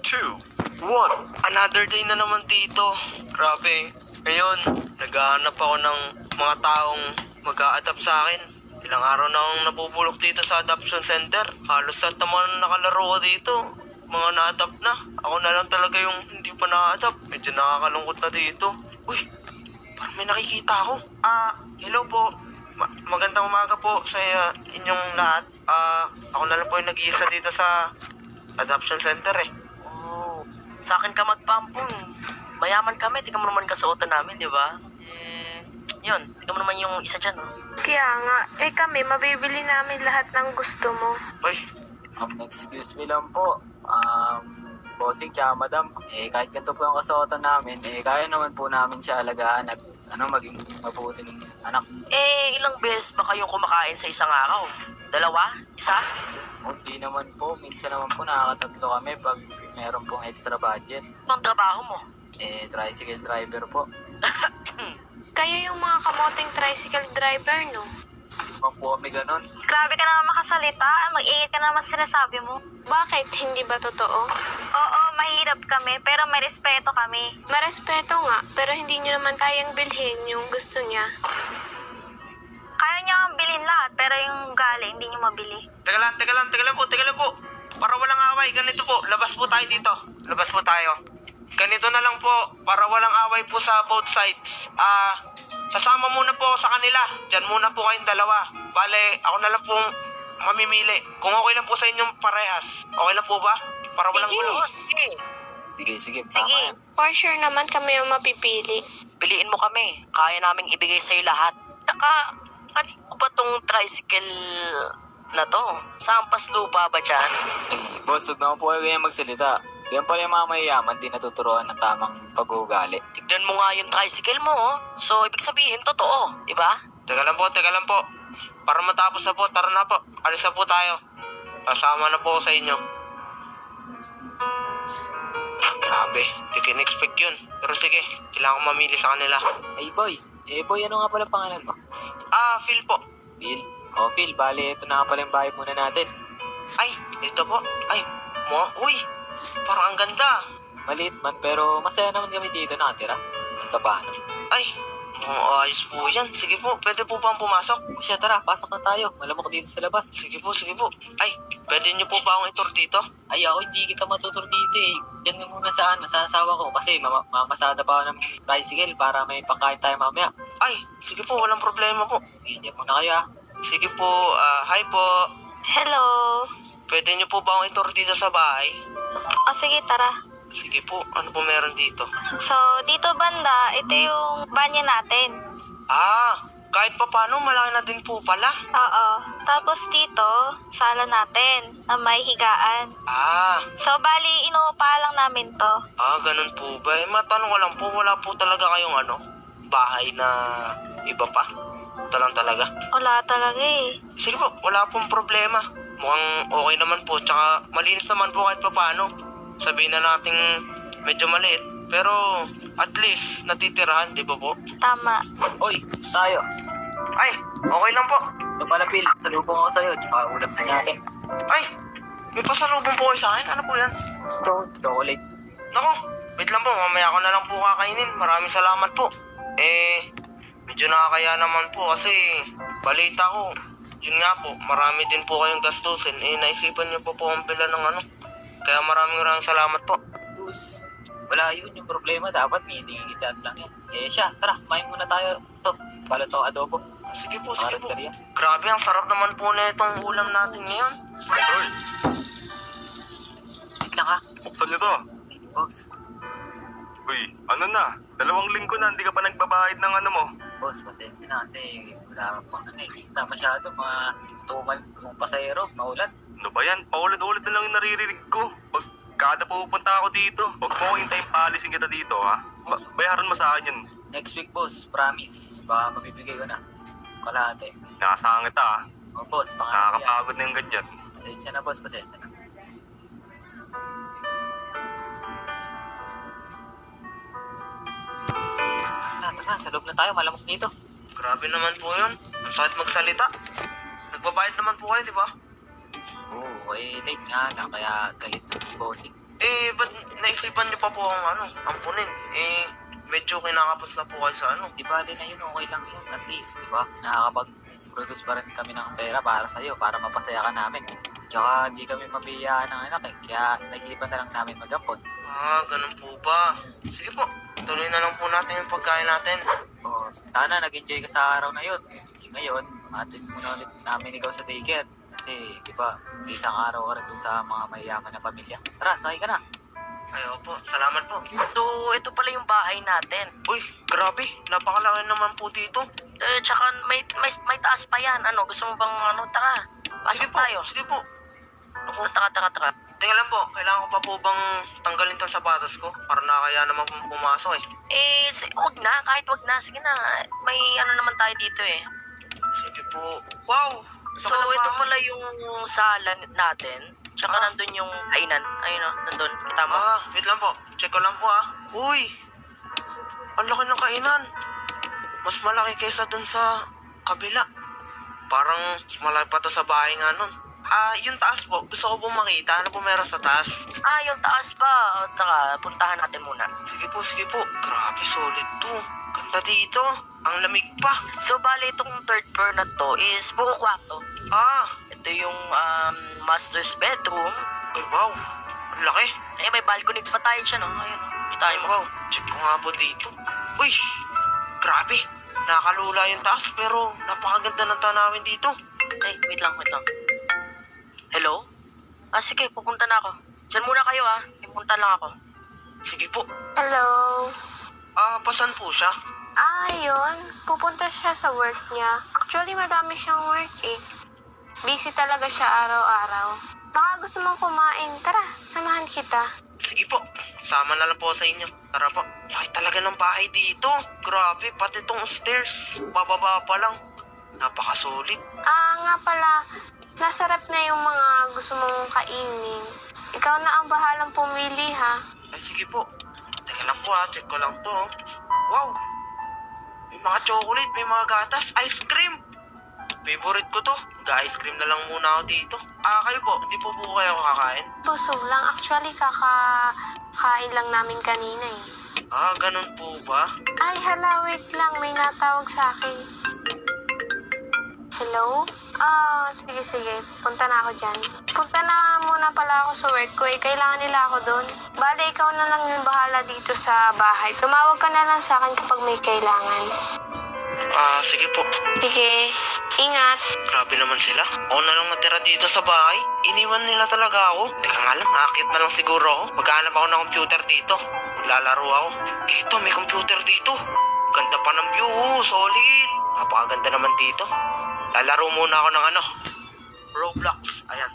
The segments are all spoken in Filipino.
2, 1. Another day na naman dito. Grabe. Ngayon, naghahanap ako ng mga taong mag-a-adapt sa akin. Ilang araw na akong nabubulok dito sa adoption center. Halos lahat naman nakalaro ko dito. Mga na-adapt na. Ako na lang talaga yung hindi pa na-adapt. Medyo nakakalungkot na dito. Uy, parang may nakikita ako. Hello po. Magandang umaga po sa inyong lahat. Ako na lang po yung nag-iisa dito sa adoption center eh. Oh, sa akin ka magpampong. Mayaman kami, di ka mo naman kasuotan namin, di ba? Yun, di ka mo naman yung isa dyan, oh. Kaya nga, kami, mabibili namin lahat ng gusto mo. Uy, Excuse me lang po. Bossing tsaka madam, kahit ganito po yung kasuotan namin, kaya naman po namin siya alagaan at maging mabuting anak. Ilang beses ba kayong kumakain sa isang araw? 2? 1? Hindi naman po, minsan naman po nakakatatlo kami pag meron pong extra budget. Ito ang trabaho mo. Tricycle driver po. Kayo yung mga kamoteng tricycle driver, no? Pag po kami ganun. Grabe ka naman makasalita. Mag-ingat ka naman sa sinasabi mo. Bakit? Hindi ba totoo? Oo, mahirap kami, pero may respeto kami. Marespeto nga, pero hindi nyo naman kayang bilhin yung gusto niya. Kaya niya ang bilhin lahat, pero yung gali, hindi niyo mabili. teka lang po. Para walang away, ganito po. Labas po tayo dito. Labas po tayo. Ganito na lang po, para walang away po sa both sides. Sasama muna po ako sa kanila. Diyan muna po kayong dalawa. Bale, ako na lang pong mamimili. Kung okay lang po sa inyong parehas. Okay lang po ba? Para walang gulo. Sige. Sige, tama yan. For sure naman kami ang mapipili. Piliin mo kami. Kaya naming ibigay sa'yo lahat. Saka, ano ba tong tricycle na to? Sampas lupa ba dyan? Boss, huwag naman po kayo ganyan magsalita. Yan pala yung mga mayayaman, di natuturuan ng tamang pag-uugali. Tignan mo nga yung tricycle mo, oh. So, ibig sabihin, totoo. Diba? Teka lang po. Para matapos na po, tara na po. Alis na po tayo. Kasama na po ako sa inyo. Grabe, di ko in-expect yun. Pero sige, kailangan ko mamili sa kanila. Boy, ano nga pala pangalan mo? Phil po. Phil? Phil, bale, ito na nga pala yung bahay muna natin. Ay, ito po. Ay, uy, parang ang ganda. Maliit man, pero masaya naman kami dito nakatira. Ito paano? Ay, ayos po yan. Sige po, pwede po bang pumasok? Siya, tara, pasok na tayo. Malamok dito sa labas. Sige po. Ay, pwede niyo po ba akong itur dito? Ay, ako hindi kita matutur dito eh. Diyan nga muna sa asawa ko kasi mamasada pa ako ng tricycle para may pangkain tayo mamaya. Ay, sige po, walang problema po. Diyan muna kayo ah. Sige po, hi po. Hello. Pwede niyo po ba akong itur dito sa bahay? O sige, tara. Sige po, ano po meron dito? So, dito banda, ito yung banyo natin. Kahit pa paano, malaki na din po pala. Oo. Tapos dito, sala natin na may higaan. So, bali, inuupa lang namin to. Ganun po ba? Matanong ko lang po, wala po talaga kayong bahay na iba pa? Ito lang talaga. Wala talaga eh. Sige po, wala pong problema. Mukhang okay naman po, tsaka malinis naman po kahit pa paano. Sabihin na nating medyo maliit, pero at least natitirahan, di ba po? Tama. Oy, tayo. Ay, okay lang po. Ito pala, Phil. Salubong ako sa'yo. Tsaka ulam na natin. Ay, may pasalubong po kayo sa akin. Ano po yan? Ito, chocolate. Naku, wait lang po, mamaya ko na lang po kakainin. Maraming salamat po. Medyo nakakaya naman po kasi balita ko. Yun nga po, marami din po kayong gastusin. Naisipan niyo po ang pila ng Kaya maraming salamat po. Tapos, wala yun yung problema. Dapat may chat lang yan. Siya, tara, main muna tayo. Ito, pala to adobo. Sige po. Karinderya. Grabe, ang sarap naman po na itong ulam natin ngayon. Hoy, Wait lang ha. buksan niyo to. Boss, Uy, ano na? 2 linggo na, hindi ka pa nagbabayad ng ano mo. boss, pasensya na kasi wala pang kita masyado. Mga tumal yung pasahero, maulan. Ano ba yan? Paulit-ulit na lang yung naririnig ko. Pag kada pupunta ako dito, huwag mo ko hintayin paalisin kita dito, ha? Bayaran mo sa akin yun. Next week, boss, promise. Baka mabibigay ko na. Kalahati. Nakasangit ha? Boss, pangalan yan. Nakakapagod na yung ganyan. Pasensya na, boss, pasensya na. Tara, sa loob na tayo, malamok dito. Grabe naman po yun. Ang sakit magsalita. Nagbabayad naman po kayo, di ba? Oo, late nga lang, kaya galit na si bossing. Ba't naisipan niyo pa po ang ampunin? Medyo kinakapos na po kayo sa Di ba din na yun, okay lang yun. At least, di ba? Nakakapag-produce pa rin kami ng pera para sa'yo, para mapasaya ka namin. Tsaka hindi kami mabiyaan ng anak eh. Kaya naisipan na lang namin mag-ampon. Ganun po ba? Sige po, tuloy na lang po natin yung pagkain natin. O, sana nag-enjoy ka sa araw na yun. Ngayon, atin muna ulit namin ikaw sa daycare. Kasi, di ba, isang araw ka rin dun sa mga mayayaman na pamilya. Tara, sakay ka na. Po, salamat po. So, ito pala yung bahay natin. Uy, grabe, napakalaki naman po dito. Tsaka may taas pa yan. Gusto mo bang taka? Pasok tayo. Sige po. Taka. Teka lang po, kailangan ko pa po bang tanggalin tong sapatos ko? Para nakakaya naman po pumasok Wag na, kahit wag na. Sige na, may naman tayo dito eh. Sige po. Wow! So, ito pala yung sala natin. Tsaka nandun yung kainan. Ayun nandun. Kita mo? Wait lang po. Check ko lang po Uy! Ang laki ng kainan. Mas malaki kaysa dun sa kabila. Parang mas malaki pa to sa bahay nga nun. Yung taas po. Gusto ko pong makita. Ano po meron sa taas? Yung taas pa. Taka, puntahan natin muna. Sige po. Grabe, solid to. Ganda dito. Ang lamig pa. So, bali itong third floor na to is buo kwarto. Ito yung master's bedroom. Ay, wow. Ang laki. May balcony pa tayo dyan, Ayun, kita mo. Wow. Check ko nga po dito. Uy! Grabe. Nakalula yung taas pero napakaganda ng tanawin dito. Wait lang. Hello? Sige, pupunta na ako. Diyan muna kayo, Pupunta lang ako. Sige po. Hello? Pasan po siya? Yun. Pupunta siya sa work niya. Actually, madami siyang work eh. Busy talaga siya araw-araw. Baka gusto mong kumain. Tara, samahan kita. Sige po. Sama na lang po sa inyo. Tara po. Laki talaga ng bahay dito. Grabe, pati tong stairs. Bababa pa lang. Napakasolid. Nga pala, nasarap na yung mga gusto mong kainin. Ikaw na ang bahalang pumili, ha? Sige po. Teka lang po check ko lang to. Wow! May mga chocolate, may mga gatas, ice cream! Favorite ko to. Ga-ice cream na lang muna ako dito. Kayo po, hindi po kayo kakain? Busog lang. Actually, kakain lang namin kanina eh. Ganun po ba? Ay, hala, wait lang. May natawag sa akin. Hello? Sige. Punta na ako dyan. Punta na muna pala ako sa work ko eh. Kailangan nila ako doon. Bale, ikaw na lang yung bahala dito sa bahay. Tumawag ka na lang sa akin kapag may kailangan. Sige po. Sige. Ingat. Grabe naman sila. Ako na lang natira dito sa bahay. Iniwan nila talaga ako. Teka nga lang, nakakit na lang siguro ako. Maghanap ako ng computer dito. Maglalaro ako. Ito, may computer dito. Ganda pa ng view. Solid. Napakaganda naman dito. Lalaro muna ako ng Roblox. Ayan.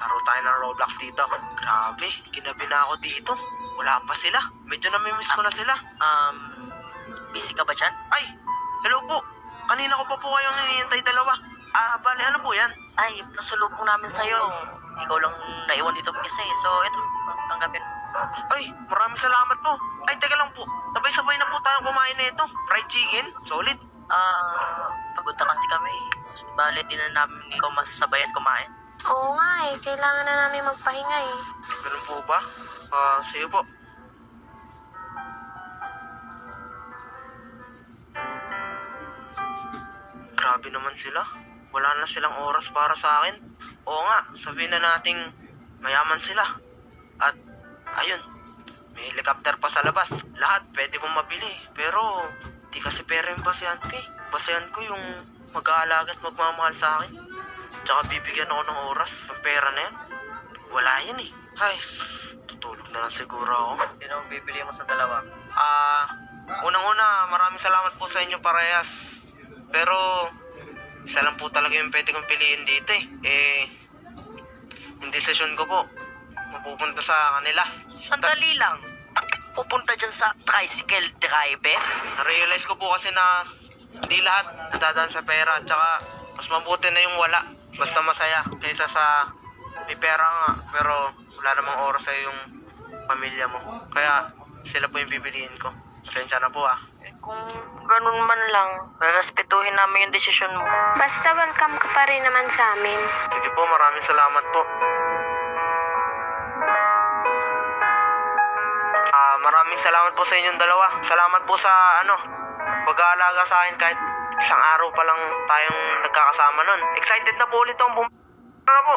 Laro tayo ng Roblox dito. Grabe, ginabi na ako dito. Wala pa sila. Medyo namimiss ko na sila. Busy ka ba dyan? Ay, hello po. Kanina ko pa po kayong hinihintay dalawa. Bale, ano po yan? Ay, pasulubong namin sa'yo. Ikaw lang naiwan dito mag-isa eh. So, ito, tanggapin. Ay, maraming salamat po. Ay, teka lang po. Sabay-sabay na po tayong kumain na ito. Fried chicken, solid. Pagod na kasi kami. Bale, di na namin ikaw masasabayan kumain. Oo nga eh. Kailangan na namin magpahinga eh. Ganun po ba? Sige po. Grabe naman sila. Wala na silang oras para sa akin. Oo nga, sabihin na nating mayaman sila. At, ayun, may helicopter pa sa labas. Lahat pwede kong mabili. Pero, di kasi pera yung basehan ko eh. Basehan ko yung mag-aalaga at magmamahal sa akin. Tsaka bibigyan ako ng oras. Ang pera na yan. Wala yan eh. Ay, tutulog na lang siguro ako. Sino ang bibili mo sa dalawa? Unang-una, maraming salamat po sa inyo parehas. Pero, isa lang po talaga yung pwede kong piliin dito eh. Yung desisyon ko po, mapupunta sa kanila. Sandali lang. Pupunta dyan sa tricycle driver? Na-realize ko po kasi na hindi lahat nadadaan sa pera. Tsaka, mas mabuti na yung wala. Basta masaya kaysa sa may pera nga. Pero, wala namang oras sa yung pamilya mo. Kaya, sila po yung pipiliin ko. Pasensya na po Kung ganun man lang, respetuhin namin yung desisyon mo. Basta welcome ka pa rin naman sa amin. Sige po, maraming salamat po. Maraming salamat po sa inyong dalawa. Salamat po sa pag-aalaga sa akin kahit isang araw pa lang tayong nagkakasama nun. Excited na po ulit akong po.